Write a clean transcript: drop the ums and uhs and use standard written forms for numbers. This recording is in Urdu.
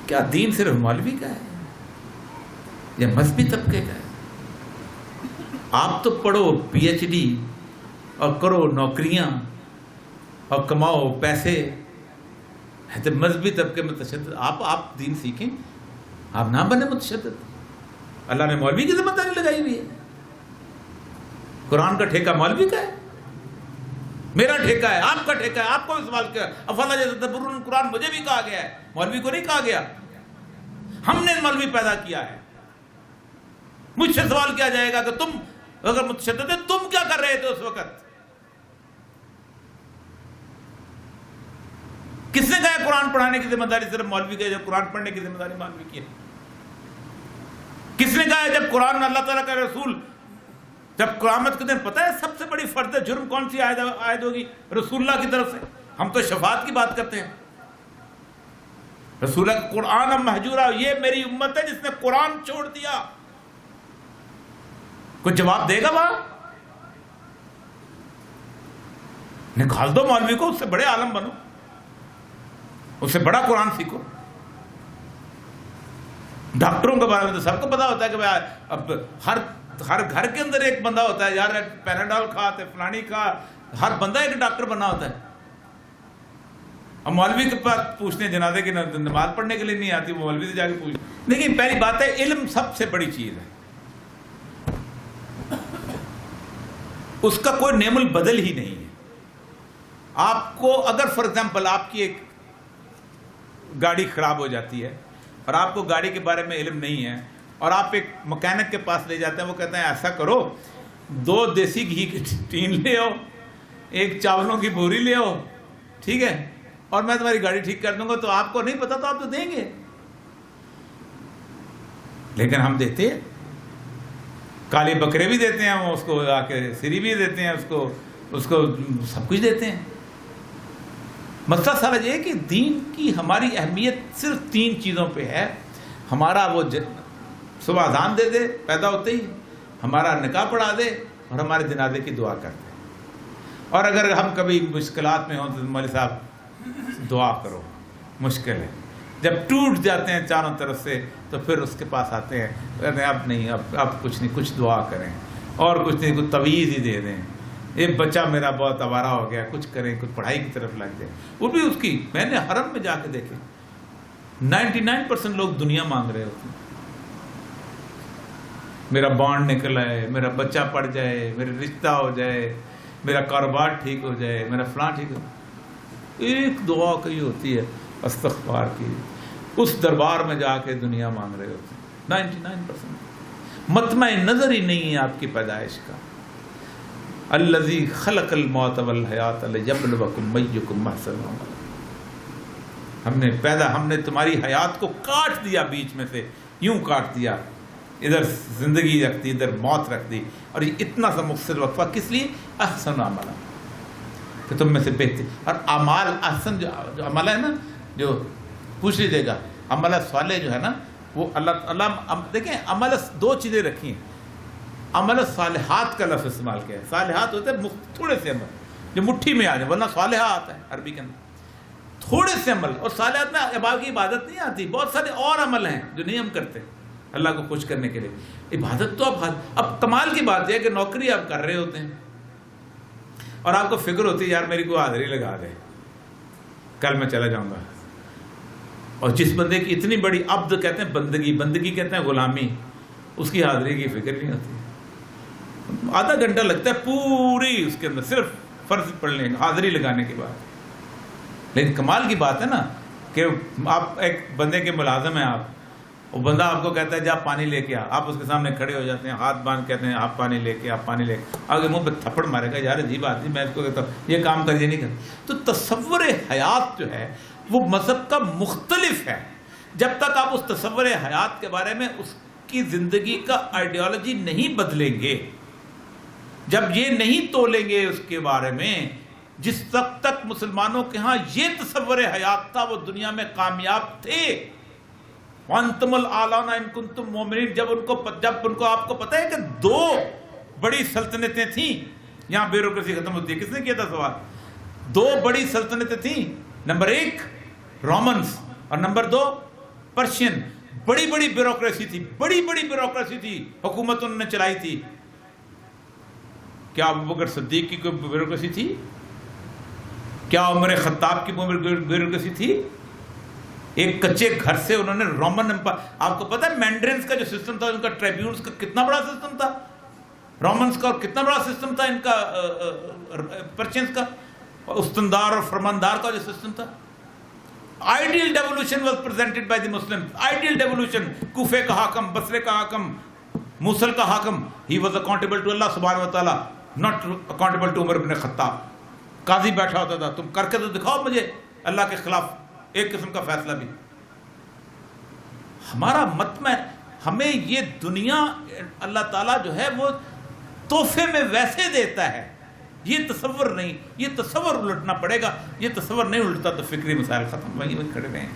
کیا دین صرف مولوی کا ہے یا مذہبی طبقے کا ہے؟ آپ تو پڑھو پی ایچ ڈی اور کرو نوکریاں اور کماؤ پیسے، ہے تو مذہبی طبقے میں تشدد۔ آپ دین سیکھیں، آپ نہ بنے متشدد۔ اللہ نے مولوی کی ذمہ داری لگائی ہوئی ہے، قرآن کا ٹھیکہ مولوی کا ہے، میرا ٹھیکہ ہے، آپ کا ٹھیکہ ہے، آپ کو بھی سوال کیا افلا یتدبرون القرآن، مجھے بھی کہا گیا ہے، مولوی کو نہیں کہا گیا۔ ہم نے مولوی پیدا کیا ہے۔ مجھ سے سوال کیا جائے گا کہ تم اگر متشدد ہے تم کیا کر رہے تھے اس وقت؟ کس نے کہا ہے قرآن پڑھانے کی ذمہ داری صرف مولوی کی ہے، جب قرآن پڑھنے کی ذمہ داری مولوی کی ہے؟ کس نے کہا ہے جب قرآن اللہ تعالیٰ کا رسول، جب قیامت کے دن پتہ ہے سب سے بڑی فرد جرم کون سی عائد ہوگی؟ رسول اللہ کی طرف سے۔ ہم تو شفاعت کی بات کرتے ہیں، رسول اللہ قرآن مہجورا، یہ میری امت ہے جس نے قرآن چھوڑ دیا۔ کوئی جواب دے گا وہاں؟ نکال دو مولوی کو، اس سے بڑے عالم بنو، اس سے بڑا قرآن سیکھو۔ ڈاکٹروں کے بارے میں تو سب کو پتا ہوتا ہے کہ اب ہر گھر کے اندر ایک بندہ ہوتا ہے، یار پیناڈول کھا تے فلانی کھا، ہر بندہ ایک ڈاکٹر بنا ہوتا ہے۔ اب مولوی کے پاس پوچھنے جنازے کی نماز پڑھنے کے لیے نہیں آتی، وہ مولوی سے جا کے پوچھ۔ لیکن پہلی بات ہے علم سب سے بڑی چیز ہے، اس کا کوئی نعم البدل ہی نہیں ہے۔ آپ کو اگر فار ایگزامپل آپ کی ایک گاڑی خراب ہو جاتی ہے اور آپ کو گاڑی کے بارے میں علم نہیں ہے، اور آپ ایک مکینک کے پاس لے جاتے ہیں، وہ کہتے ہیں ایسا کرو 2 دیسی گھی کی ٹین لے آؤ، 1 چاولوں کی بوری لے آؤ، ٹھیک ہے، اور میں تمہاری گاڑی ٹھیک کر دوں گا۔ تو آپ کو نہیں پتا تو آپ تو دیں گے، لیکن ہم دیتے ہیں، کالے بکرے بھی دیتے ہیں، اس کو آ کے سری بھی دیتے ہیں، اس کو سب کچھ دیتے ہیں۔ مسئلہ سارا یہ ہے کہ دین کی ہماری اہمیت صرف 3 چیزوں پہ ہے۔ ہمارا وہ صبح اذان دے دے پیدا ہوتے ہی، ہمارا نکاح پڑھا دے، اور ہمارے جنازے کی دعا کر دے۔ اور اگر ہم کبھی مشکلات میں ہوں تو مولوی صاحب دعا کرو، مشکل ہے۔ جب ٹوٹ جاتے ہیں چاروں طرف سے تو پھر اس کے پاس آتے ہیں، کہتے ہیں اب نہیں، اب کچھ نہیں، کچھ دعا کریں، اور کچھ نہیں، کچھ تویز ہی دے دیں، یہ بچہ میرا بہت آوارہ ہو گیا، کچھ کریں، کچھ پڑھائی کی طرف لگ جائے۔ وہ بھی اس کی، میں نے حرم میں جا کے دیکھے 99% لوگ دنیا مانگ رہے ہوتے ہیں، میرا بانڈ نکل آئے، میرا بچہ پڑھ جائے، میرا رشتہ ہو جائے، میرا کاروبار ٹھیک ہو جائے، میرا فلاں ٹھیک ہو۔ ایک دعا کی ہوتی ہے استغفار کی، اس دربار میں جا کے دنیا مانگ رہے ہوتے ہیں 99%۔ مطمع نظر ہی نہیں ہے آپ کی پیدائش کا۔ الذی خلق الموت والحیات لیبلوکم ایکم احسن عملا۔ ہم نے تمہاری حیات کو کاٹ دیا، بیچ میں سے یوں کاٹ دیا، ادھر زندگی رکھ دی، ادھر موت رکھ دی، اور یہ اتنا سا مختصر وقفہ کس لیے؟ احسن عملا، کہ تم میں سے بہتر۔ اور اعمال احسن جو عمل ہے نا، جو پوچھ لیجیے گا، عمل صالح جو ہے نا، وہ اللہ دیکھیں، عمل 2 چیزیں رکھی ہیں۔ عمل صالحات کا لفظ استعمال کیا ہے۔ صالحات ہوتے ہیں تھوڑے سے عمل جو مٹھی میں آ جائے، ورنہ صالحہ آتا ہے عربی کے اندر، تھوڑے سے عمل۔ اور صالحات میں عبادت کی عبادت نہیں آتی، بہت سارے اور عمل ہیں جو نہیں ہم کرتے اللہ کو خوش کرنے کے لیے۔ عبادت تو اب کمال کی بات یہ ہے کہ نوکری آپ کر رہے ہوتے ہیں اور آپ کو فکر ہوتی ہے یار میری کوئی حاضری لگا دے، کل میں چلا جاؤں گا۔ اور جس بندے کی اتنی بڑی عبد کہتے ہیں بندگی کہتے ہیں غلامی، اس کی حاضری کی فکر نہیں ہوتی۔ آدھا گھنٹہ لگتا ہے پوری اس کے اندر صرف فرض پڑھ لیں حاضری لگانے کے بعد۔ لیکن کمال کی بات ہے نا کہ آپ ایک بندے کے ملازم ہیں، آپ، وہ بندہ آپ کو کہتا ہے جا پانی لے کے آ، آپ اس کے سامنے کھڑے ہو جاتے ہیں، ہاتھ باندھ کہتے ہیں آپ پانی لے کے، آپ پانی لے کے، آگے منہ پہ تھپڑ مارے گا، یار عجیب آدمی، میں اس کو کہتا ہوں یہ کام کریے نہیں کرتا۔ تو تصور حیات جو ہے وہ مذہب کا مختلف ہے۔ جب تک آپ اس تصور حیات کے بارے میں اس کی زندگی کا آئیڈیالوجی نہیں بدلیں گے، جب یہ نہیں تولیں گے اس کے بارے میں، جس وقت تک مسلمانوں کے ہاں یہ تصور حیات تھا وہ دنیا میں کامیاب تھے۔ وَأَنْتُمُ الْأَعْلَوْنَ إِن كُنتُم مُؤْمِنِينَ، جب ان کو آپ کو پتہ ہے کہ 2 بڑی سلطنتیں تھیں، یہاں بیوروکریسی ختم ہوتی ہے۔ کس نے کیا تھا سوال؟ 2 بڑی سلطنتیں تھیں، نمبر 1 رومنز اور نمبر 2 پرشین بڑی بڑی بیوروکریسی تھی، بڑی بڑی بیوروکریسی تھی، حکومت انہوں نے چلائی تھی. کیا ابوبکر صدیق کی کوئی بیوروکریسی تھی؟ کیا عمر خطاب کی بیوروکریسی تھی؟ ایک کچے گھر سے انہوں نے رومن امپائر. آپ کو پتہ ہے مینڈرنس کا جو سسٹم تھا، ان کا ٹریبیونز کا کتنا بڑا سسٹم تھا، رومنز کا اور کتنا بڑا سسٹم تھا ان کا پرچنس کا، استندار اور فرماندار کا جو سسٹم تھا. Ideal devolution was presented by the Muslim. Ideal devolution. کوفے کا حاکم، بصرے کا حاکم، موصل کا حاکم، ہی واز اکاؤنٹیبل ٹو اللہ سبحانہ و تعالیٰ، ناٹ اکاؤنٹیبل ٹو عمر بن خطاب. قاضی بیٹھا ہوتا تھا، تم کر کے تو دکھاؤ مجھے اللہ کے خلاف ایک قسم کا فیصلہ بھی. ہمارا مطمع، ہمیں یہ دنیا اللہ تعالیٰ جو ہے وہ تحفے میں ویسے دیتا ہے، یہ تصور نہیں، یہ تصور الٹنا پڑے گا. یہ تصور نہیں الٹتا تو فکری مسائل ختم، وہیں کھڑے رہے ہیں.